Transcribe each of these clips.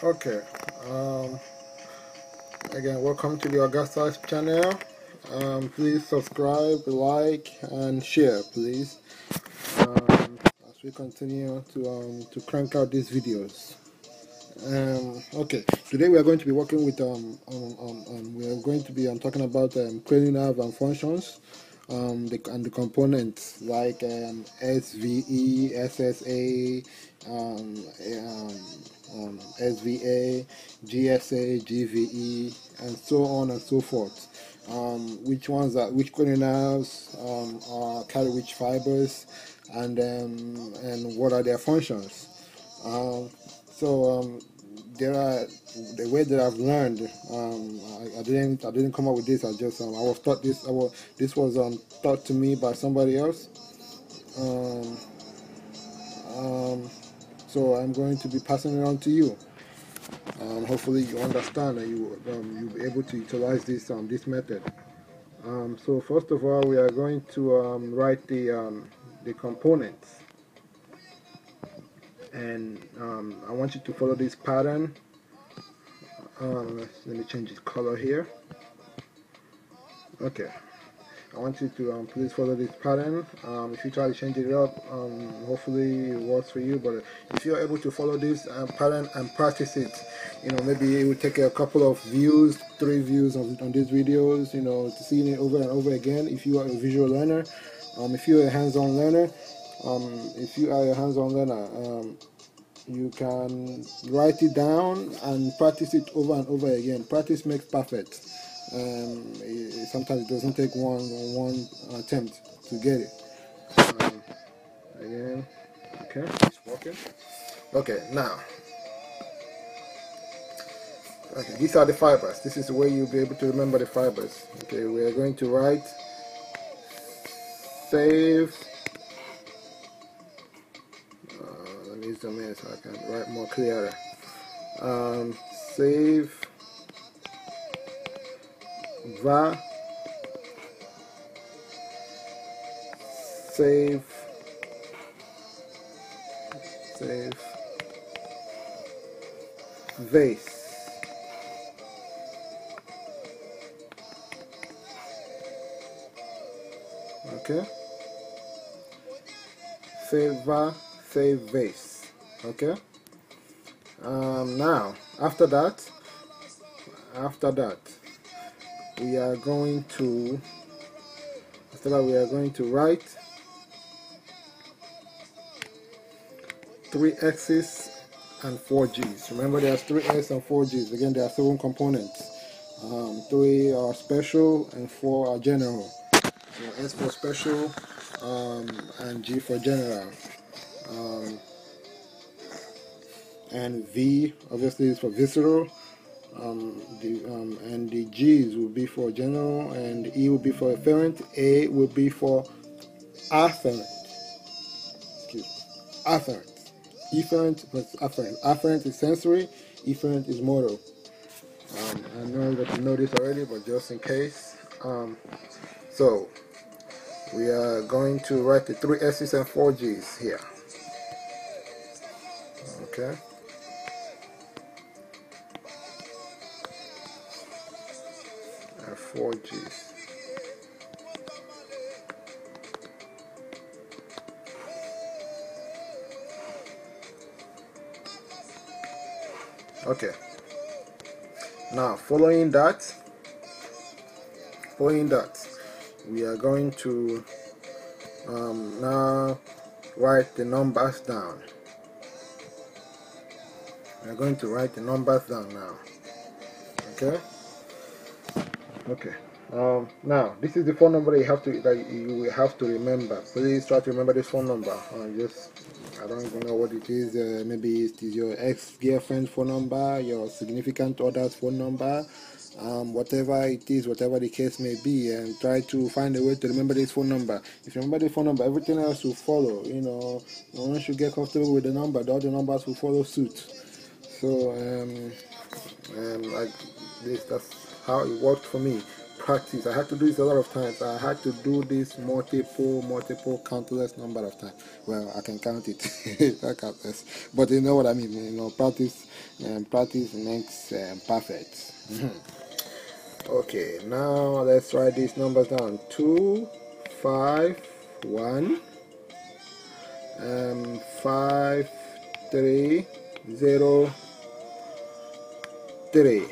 Okay, again, welcome to the Augusta's channel. Please subscribe, like, and share, please, as we continue to crank out these videos. Okay, today we are going to be working with we are going to be talking about cranial nerve and functions, and the components like SVE, SSA, SVA, GSA, GVE, and so on and so forth. Which cranial nerves carry which fibers, and what are their functions. So there are the way that I've learned. I didn't come up with this. I was taught this. This was taught to me by somebody else. Um, um, so I'm going to be passing it on to you. Hopefully you understand and you'll be able to utilize this method. So first of all, we are going to write the components, and I want you to follow this pattern. Let me change the color here. Okay, I want you to please follow this pattern. If you try to change it up, hopefully it works for you. But if you're able to follow this pattern and practice it, maybe it will take a couple of views, 3 views on these videos, to see it over and over again. If you are a visual learner, if you're a hands-on learner, you can write it down and practice it over and over again. Practice makes perfect. Sometimes it doesn't take one attempt to get it. Again, okay, it's working. Okay, now, okay, these are the fibers. This is the way you'll be able to remember the fibers. Okay, we are going to write save. Let me zoom in so I can write more clearer. Save va, save vase. Okay, save va, save vase. Okay. Now after that we are going to write 3 X's and 4 G's. Remember, there's 3 X's and 4 G's. Again, there are 7 components. 3 are special and 4 are general. So S for special, and G for general. And V obviously is for visceral. And the G's will be for general, and E will be for efferent. A will be for afferent. Afferent. Efferent plus afferent. Afferent is sensory. Efferent is motor. I know that you know this already, but just in case. So we are going to write the 3 S's and 4 G's here. Okay. And 4 G's. Okay. Now following that, we are going to now write the numbers down. We are going to write the numbers down now. Okay. Okay. Now this is the phone number that you have to remember. Please try to remember this phone number. I don't even know what it is. Maybe it is your ex-girlfriend's phone number, your significant other's phone number, whatever it is, whatever the case may be, and try to find a way to remember this phone number. If you remember the phone number, everything else will follow. Once you get comfortable with the number, all the numbers will follow suit. So like this, that's how it worked for me. practice. I had to do this a lot of times. I had to do this multiple, countless number of times. Well, I can count it. I can't, but you know what I mean. You know, practice makes perfect. Okay, now let's write these numbers down. 2, 5, 1, 5, 3, 0, 3.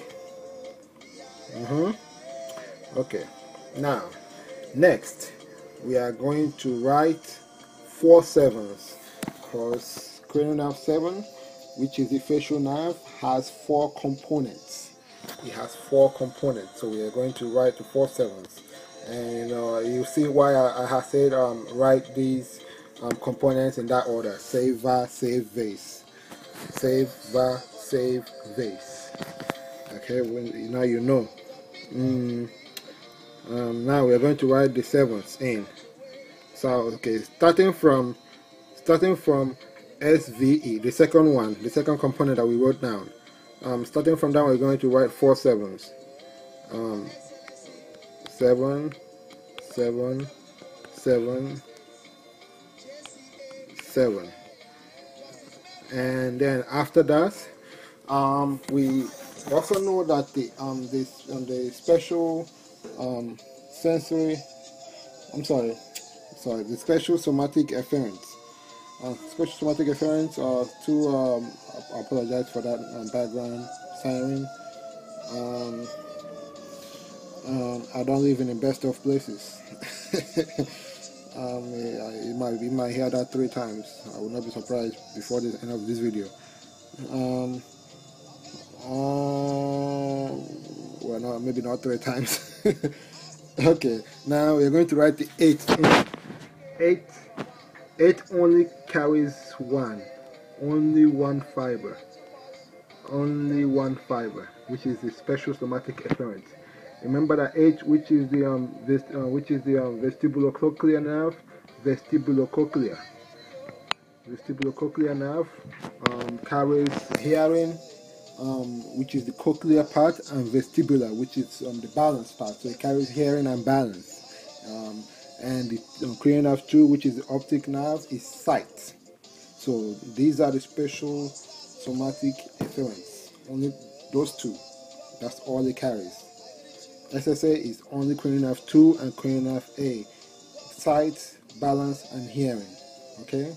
Okay, now next we are going to write 4 sevens, because cranial nerve 7, which is the facial nerve, has 4 components. It has 4 components, so we are going to write the 4 sevens. And you see why I have said write these components in that order: save, var, save, vase. Save, var, save, vase. Okay, now you know. Now we are going to write the sevens in. So okay, starting from SVE, the second one, the second component that we wrote down. Starting from that, we're going to write 4 sevens. 7, 7, 7, 7. And then after that, we also know that the special sensory, the special somatic efferents. Special somatic efferents are two. I apologize for that background siren. I don't live in the best of places. You might hear that 3 times. I will not be surprised before the end of this video. Well, no, maybe not 3 times. Okay, now we're going to write the 8. 8 only carries only one fiber, which is the special somatic efferent. Remember that 8, which is the vestibulocochlear nerve, vestibulocochlear nerve carries hearing, which is the cochlear part, and vestibular, which is the balance part. So it carries hearing and balance. And the cranial nerve 2, which is the optic nerve, is sight. So these are the special somatic efferents. Only those 2. That's all it carries. SSA is only cranial nerve 2 and cranial nerve A. Sight, balance, and hearing. Okay?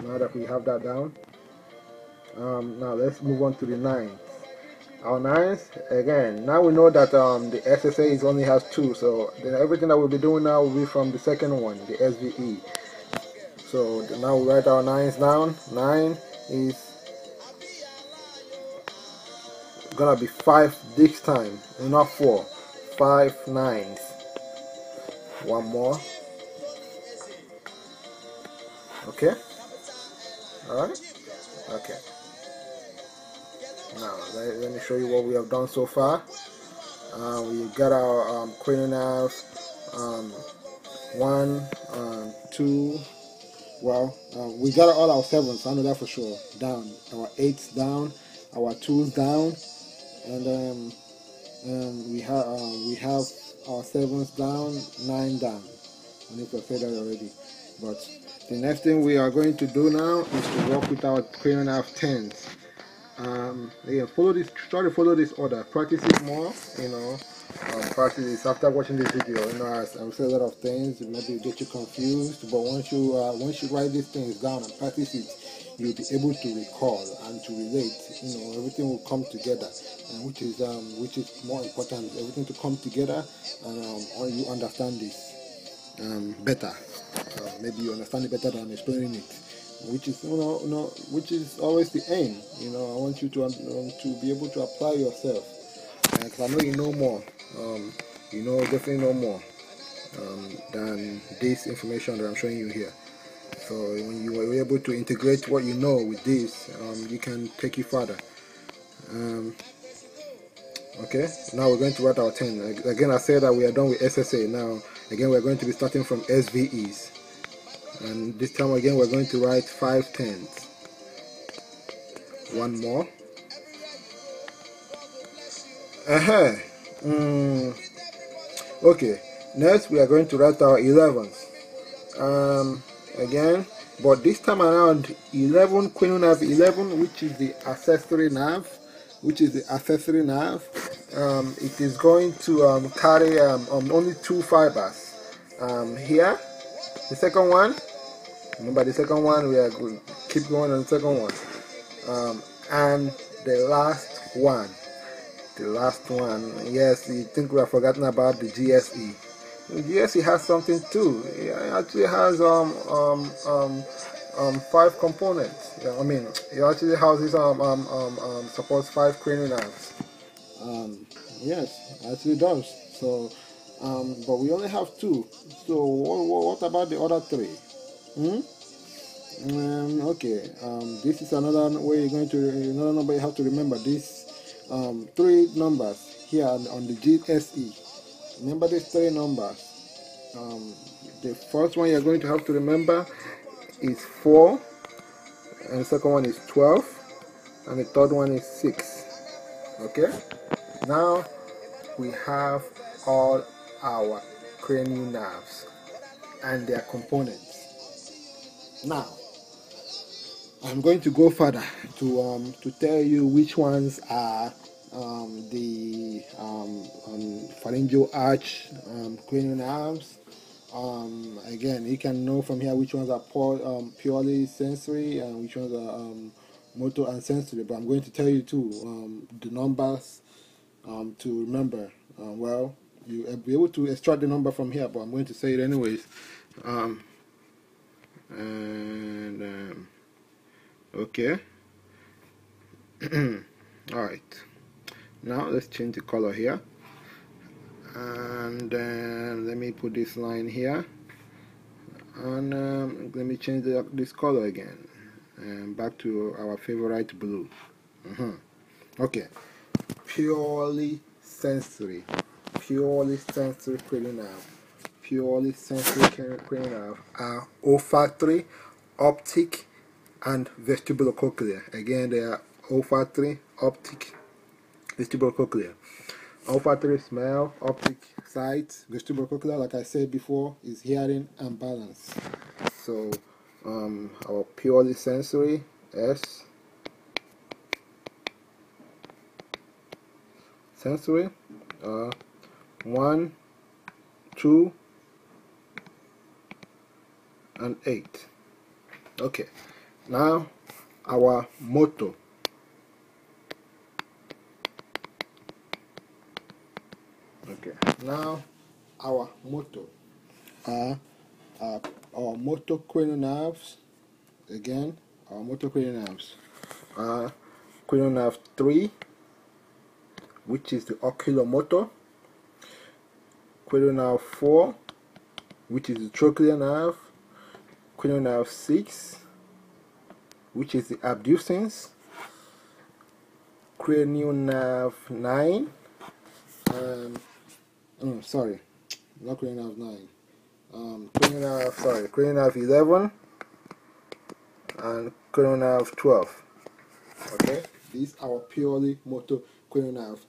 Now that we have that down, now let's move on to the 9s. Our 9s, again, now we know that the SSA only has 2, so then everything that we'll be doing now will be from the second one, the SVE. So now we write our 9s down. 9 is gonna be 5 this time, not 4. 5 9s. One more. Okay? Alright? Okay. Now let me show you what we have done so far. We got our cranial nerve 1, 2. Well, we got all our 7s, I know that for sure, down. Our 8s down, our 2s down, and we have our 7s down, 9 down. I need to say that already. But the next thing we are going to do now is to work with our cranial nerve 10s. Again, try to follow this order. Practice it more, practice this after watching this video. I say a lot of things, maybe get you confused, but once you write these things down and practice it, you'll be able to recall and to relate. Everything will come together, and which is more important, everything to come together, and you understand this better. Maybe you understand it better than explaining it, which is which is always the aim. I want you to be able to apply yourself, because I know you know more. Definitely know more than this information that I'm showing you here. So when you are able to integrate what you know with this, you can take it further. Okay, now we're going to write our 10. Again, I said that we are done with SSA. Now again, we're going to be starting from SVEs, and this time again we're going to write 5 10s. One more. Okay, next we are going to write our 11s. Again, but this time around 11, cranial nerve 11, which is the accessory nerve, it is going to carry only 2 fibers. Here, the second one. Remember the second one, we are going keep going on the second one. And the last one. Yes, you think we have forgotten about the GSE. The GSE has something too. It actually has 5 components. Yeah, I mean, it actually houses supports 5 cranial nerves. Yes, it actually does. So, but we only have 2. So what about the other 3? Okay. This is another way another number you have to remember. These 3 numbers here on the GSE. Remember these 3 numbers. The first one you're going to have to remember is 4, and the second one is 12, and the third one is 6. Okay. Now we have all our cranial nerves and their components. Now I'm going to go further to tell you which ones are the pharyngeal arch cranial nerves. Again, you can know from here which ones are purely sensory and which ones are motor and sensory. But I'm going to tell you too the numbers to remember. Well, you'll be able to extract the number from here, but I'm going to say it anyways. Okay. Alright, now let's change the color here, and let me put this line here, and let me change this color again, and back to our favorite blue. Okay, purely sensory cranial nerve are olfactory, optic, and vestibulocochlear. Again, they are olfactory, optic, vestibulocochlear. Olfactory, smell; optic, sight; vestibulocochlear, like I said before, is hearing and balance. So our purely sensory S, sensory 1, 2, and 8. Okay, now our motor. Okay, now our motor are our motor cranial nerves. Again, our motor cranial nerves are cranial nerve 3, which is the oculomotor; cranial nerve 4, which is the trochlear nerve; cranial nerve 6, which is the abducens; cranial nerve 9, sorry, not cranial nerve 9, cranial nerve 11, and cranial nerve 12. Okay, these are purely motor cranial nerve.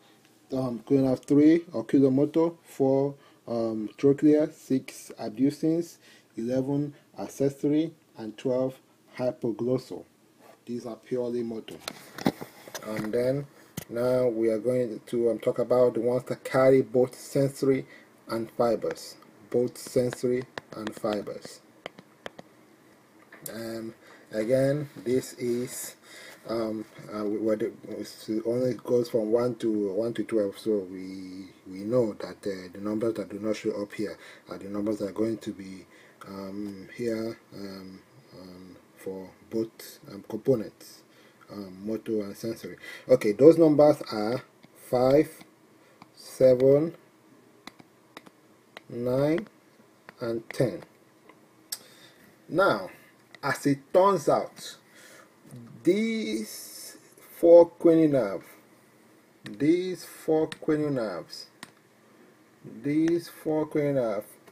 Cranial nerve 3, oculomotor; 4, trochlear; 6, abducens; 11, accessory; and 12, hypoglossal. These are purely motor. And then now we are going to talk about the ones that carry both sensory and fibers. Again, this is it only goes from 1 to 12, so we know that the numbers that do not show up here are the numbers that are going to be here for both components, motor and sensory. Okay, those numbers are 5, 7, 9, and 10. Now, as it turns out, these 4 cranial nerves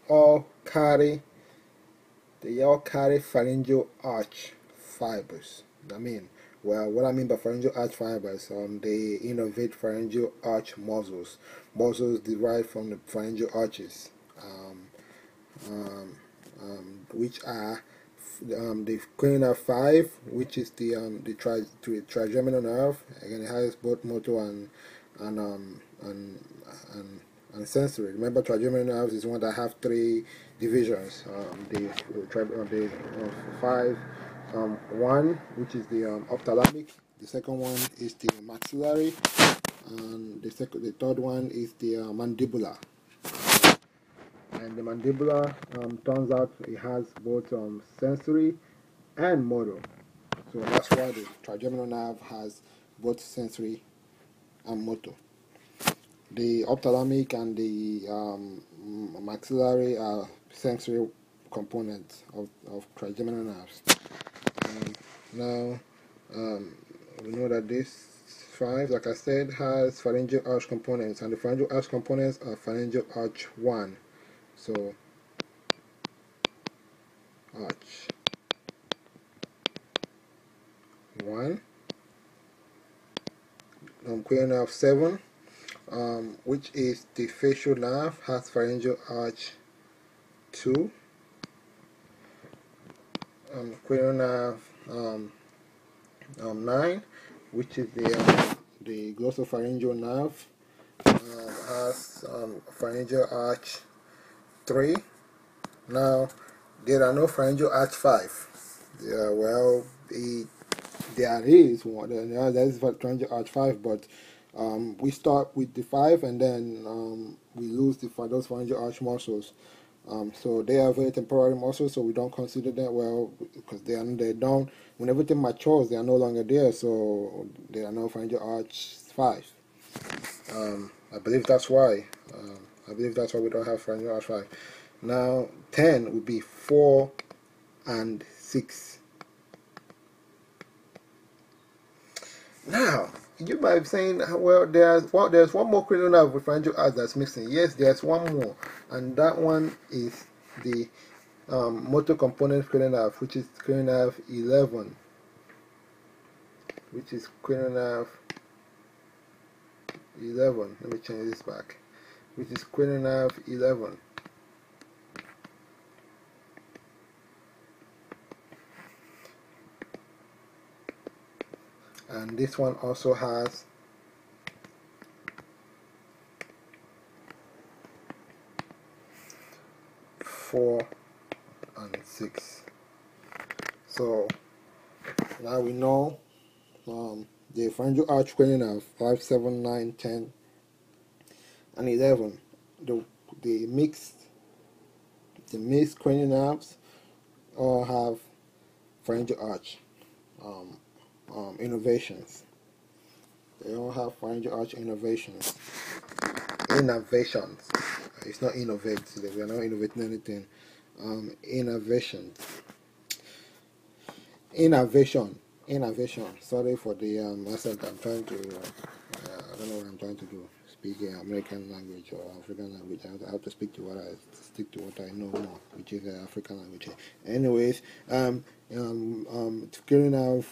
all carry pharyngeal arch fibers. I mean, Well, what I mean by pharyngeal arch fibers, they innervate pharyngeal arch muscles derived from the pharyngeal arches, um, um, which are the cranial 5, which is the trigeminal nerve. Again, it has both motor and um, and, and and sensory. Remember, trigeminal nerves is one that have 3 divisions. The 5, one which is the ophthalmic. The second one is the maxillary, and the third one is the mandibular. And the mandibular, turns out it has both sensory and motor. So that's why the trigeminal nerve has both sensory and motor. The ophthalmic and the maxillary are sensory components of trigeminal nerves. Now, we know that this 5, like I said, has pharyngeal arch components, and the pharyngeal arch components are pharyngeal arch 1. So, arch 1, cranial nerve 7, which is the facial nerve, has pharyngeal arch 2, cranial nerve 9, which is the glossopharyngeal nerve, has pharyngeal arch 3. Now, there are no pharyngeal arch 5. Well, there is one. There is pharyngeal arch 5, but we start with the 5, and then we lose those pharyngeal arch muscles. So they are very temporary muscles, so we don't consider them, well, because they don't. When everything matures, they are no longer there, so there are no pharyngeal arch 5. I believe that's why. I believe that's why we don't have pharyngeal arch 5. Now, 10 would be 4 and 6. Now, you might be saying, well, there's one more cranial nerve with pharyngeal arch that's missing. Yes, there's one more, and that one is the motor component cranial nerve, which is cranial nerve 11. Which is cranial nerve 11. Let me change this back. Which is cranial nerve 11. And this one also has four and 6. So now we know the pharyngeal arch cranial nerve 5, 7, 9, 10, and 11. The mixed cranial nerves all have pharyngeal arch innervations. They all have pharyngeal arch innervations. Innervations. It's not innovate. We are not innovating anything. Innovation. Sorry for the accent. I'm trying to. I don't know what I'm trying to do. Speak American language or African language. I have to stick to what I know more, which is African language. Anyways, clearing out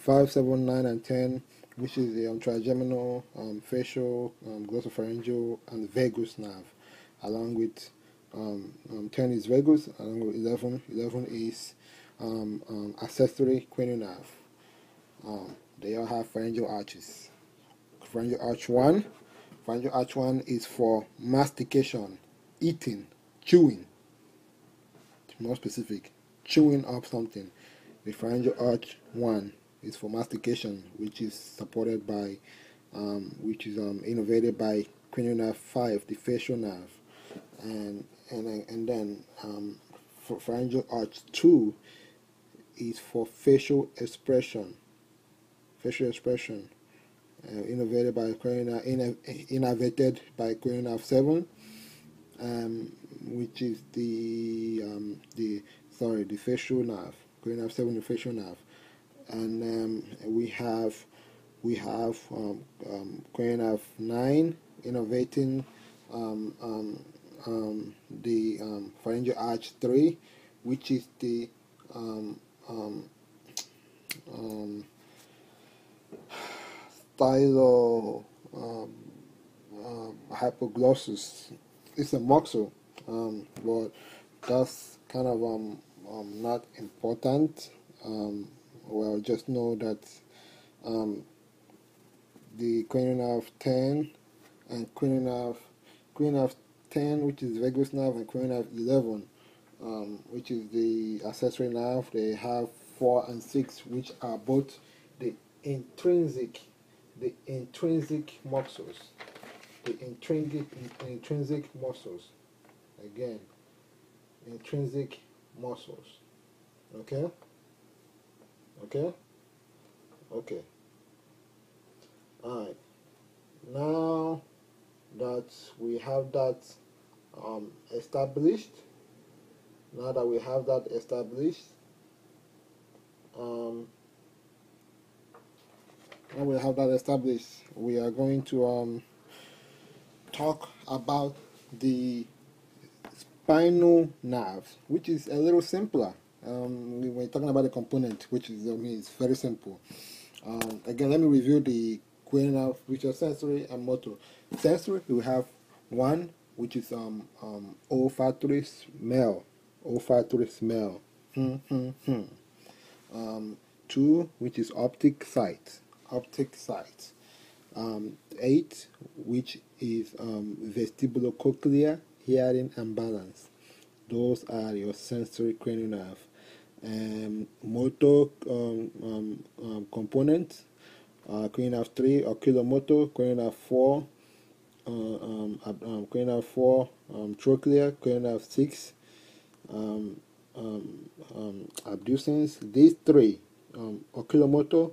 5, 7, 9, and 10, which is the trigeminal, facial, glossopharyngeal, and vagus nerve, along with 10 is vagus, along with 11. 11 is accessory cranial nerve. They all have pharyngeal arches. Pharyngeal arch 1. Pharyngeal arch 1 is for mastication, eating, chewing. More specific, chewing up something. The pharyngeal arch 1 is for mastication, which is supported by, innervated by cranial nerve 5, the facial nerve, and then pharyngeal arch 2 is for facial expression. Innervated by innervated by cranial nerve 7, which is the facial nerve. Cranial nerve 7, the facial nerve, and we have cranial nerve 9 innervating the pharyngeal arch 3, which is the stylo hypoglossus. It's a muscle, but that's kind of not important. Well, just know that the cranial nerve 10 and cranial nerve 10, which is vagus nerve, and cranial nerve 11, which is the accessory nerve. They have 4 and 6, which are both the intrinsic muscles. The intrinsic muscles. Again, intrinsic muscles. Okay? Okay? Okay. Alright. Now that we have that established, now that we have that established, we are going to talk about the spinal nerve, which is a little simpler. We were talking about the component, which is, it's very simple. Again, let me review the cranial nerve, which are sensory and motor. Sensory, we have one, which is olfactory smell. Two, which is optic sight. 8, which is vestibulocochlear, hearing and balance. Those are your sensory cranial nerve. Motor components, cranial nerve 3, oculomotor, cranial nerve 4, cranial nerve 4, trochlear, cranial nerve 6, abducens. These three, oculomotor,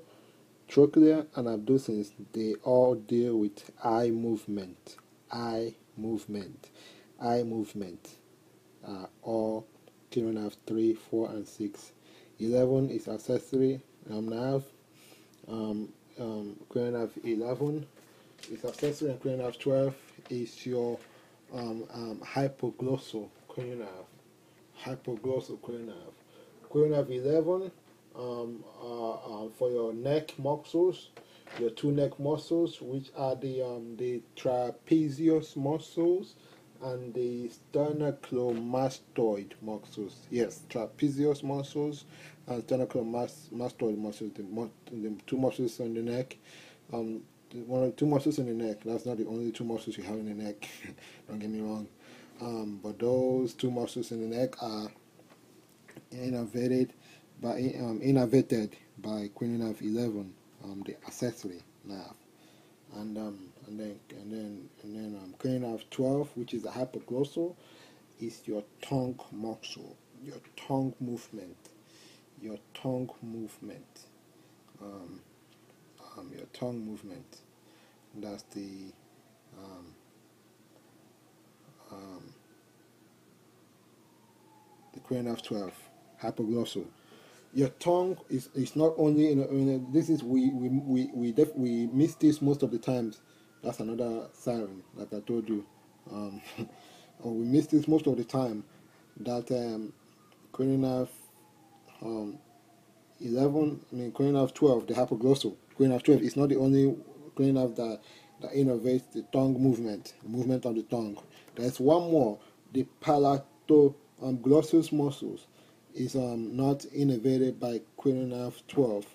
trochlear, and abducens, they all deal with eye movement. All cranial nerve 3, 4, and 6. 11 is accessory nerve. Cranial nerve 11 is accessory, and cranial nerve 12 is your hypoglossal cranial nerve. Cranial nerve 11 for your neck muscles, your two neck muscles, which are the trapezius muscles and the sternocleidomastoid muscles. Yes, trapezius muscles and sternocleidomastoid muscles, the two muscles on the neck. One of the two muscles in the neck. That's not the only two muscles you have in the neck. Don't get me wrong. But those two muscles in the neck are innervated by cranial nerve 11, the accessory nerve, and then cranial nerve 12, which is the hypoglossal, is your tongue muscle, your tongue movement. That's the cranial nerve 12, hypoglossal. Your tongue is not only this is we miss this most of the times. That's another siren, like I told you. Or we miss this most of the time. That cranial nerve 11, cranial nerve 12, the hypoglossal. Cranial nerve 12 is not the only cranial nerve that innervates the tongue movement of the tongue. There's one more, the palatoglossus muscles is not innervated by cranial nerve 12,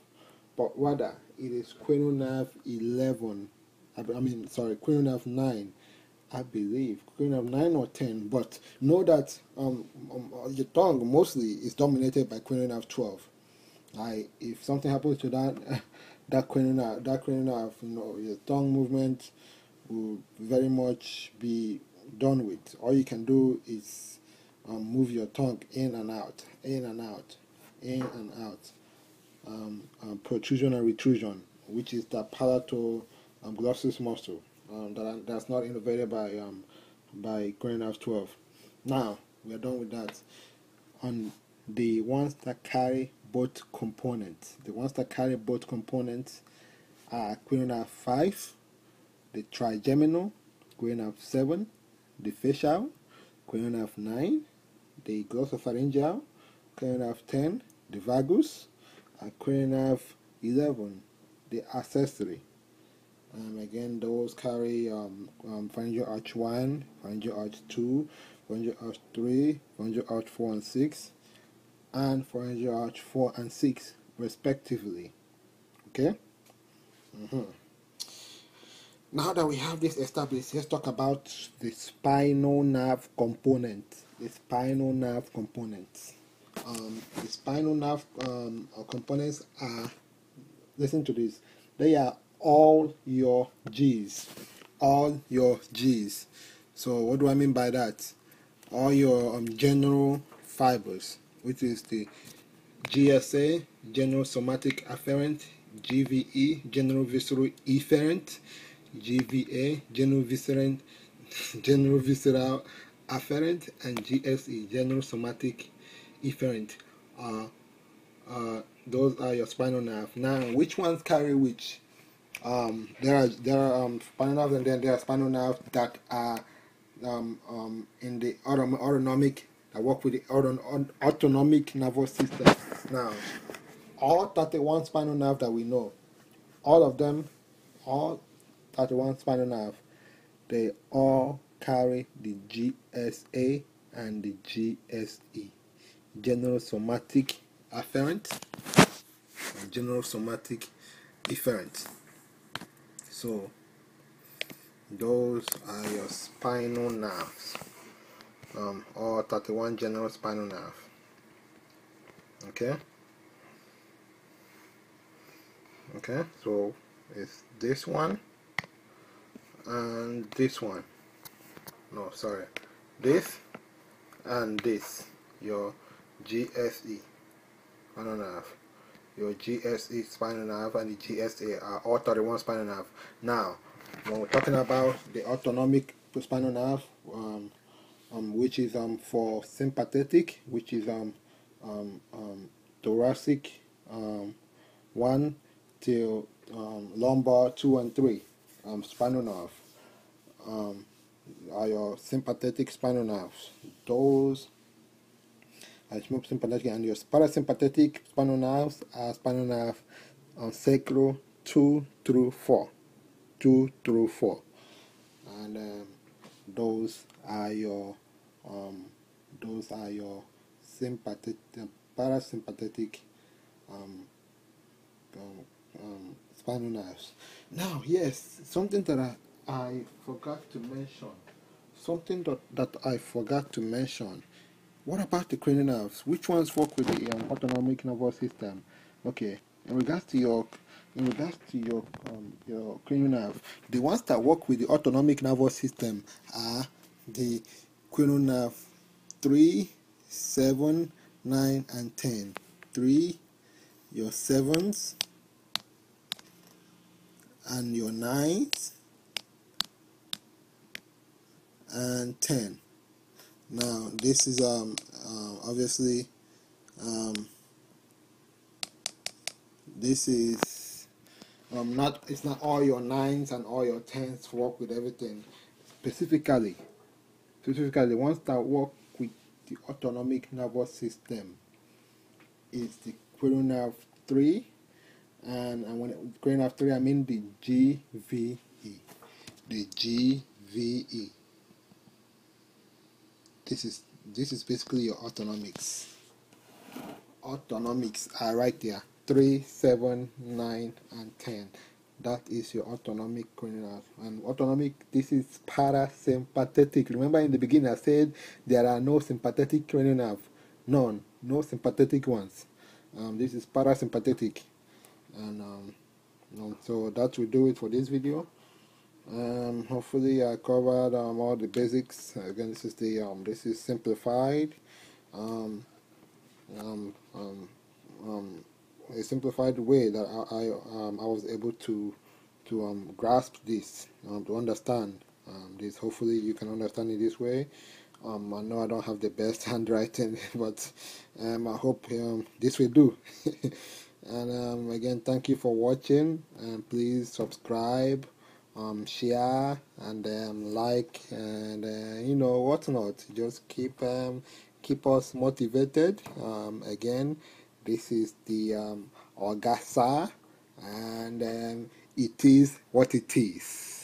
but rather it is cranial nerve 11. Cranial nerve 9, I believe. Cranial nerve 9 or 10, but know that your tongue mostly is dominated by cranial nerve 12. If something happens to that cranial nerve, your tongue movement will very much be done with. All you can do is move your tongue in and out, protrusion and retrusion, which is the palatoglossus muscle that's not innervated by cranial nerve 12. Now we are done with that. On the ones that carry both components, are cranial nerve 5, the trigeminal, cranial nerve 7, the facial, cranial nerve 9, the glossopharyngeal, cranial nerve 10, the vagus, and cranial nerve 11, the accessory. Again, those carry pharyngeal arch 1, pharyngeal arch 2, pharyngeal arch 3, pharyngeal arch 4 and 6, and pharyngeal arch 4 and 6 respectively. Okay. Now that we have this established, let's talk about the spinal nerve component. The spinal nerve components. The spinal nerve components are, listen to this, they are all your G's. All your G's. So what do I mean by that? All your general fibers, which is the GSA, general somatic afferent, GVE, general visceral efferent, GVA, general visceral afferent, and GSE, general somatic efferent. Those are your spinal nerve. Now, which ones carry which? There are spinal nerves, and then there are spinal nerves that are in the autonomic, that work with the autonomic nervous system. Now, all 31 spinal nerve that we know, all of them, all 31 spinal nerve, they all carry the GSA and the GSE, general somatic afferent and general somatic efferent. So those are your spinal nerves, all 31 general spinal nerve. Okay. Okay, so it's this one and this one. No, sorry, this and this, your GSE spinal nerve. Your GSE spinal nerve and the GSA are all 31 spinal nerve. Now, when we're talking about the autonomic spinal nerve, which is for sympathetic, which is thoracic 1 till lumbar 2 and 3 spinal nerve are your sympathetic spinal nerves. Those are sympathetic, and your parasympathetic spinal nerves are spinal nerve sacral 2 through 4, and those are your sympathetic, parasympathetic spinal nerves. Now, yes, something that I forgot to mention. Something that I forgot to mention. What about the cranial nerves? Which ones work with the autonomic nervous system? Okay, in regards to your cranial nerve, the ones that work with the autonomic nervous system are the cranial nerve 3, 7, 9, and 10. 3, your 7s, and your 9s, and 10. Now, this is obviously this is it's not all your 9s and all your 10s work with everything. Specifically ones that work with the autonomic nervous system is the cranial nerve 3, and when cranial nerve 3, I mean the GVE. The GVE. This is basically your autonomics. Autonomics are right there. 3, 7, 9, and 10. That is your autonomic cranial nerve. And autonomic, this is parasympathetic. Remember in the beginning I said there are no sympathetic cranial nerve. None. No sympathetic ones. This is parasympathetic. And so that will do it for this video. Hopefully I covered all the basics. Again, this is simplified. A simplified way that I was able to grasp this, to understand this. Hopefully you can understand it this way. I know I don't have the best handwriting, but I hope this will do. And again, thank you for watching, and please subscribe, share, and like, and whatnot. Just keep us motivated. Again, this is the Ogasa, and it is what it is.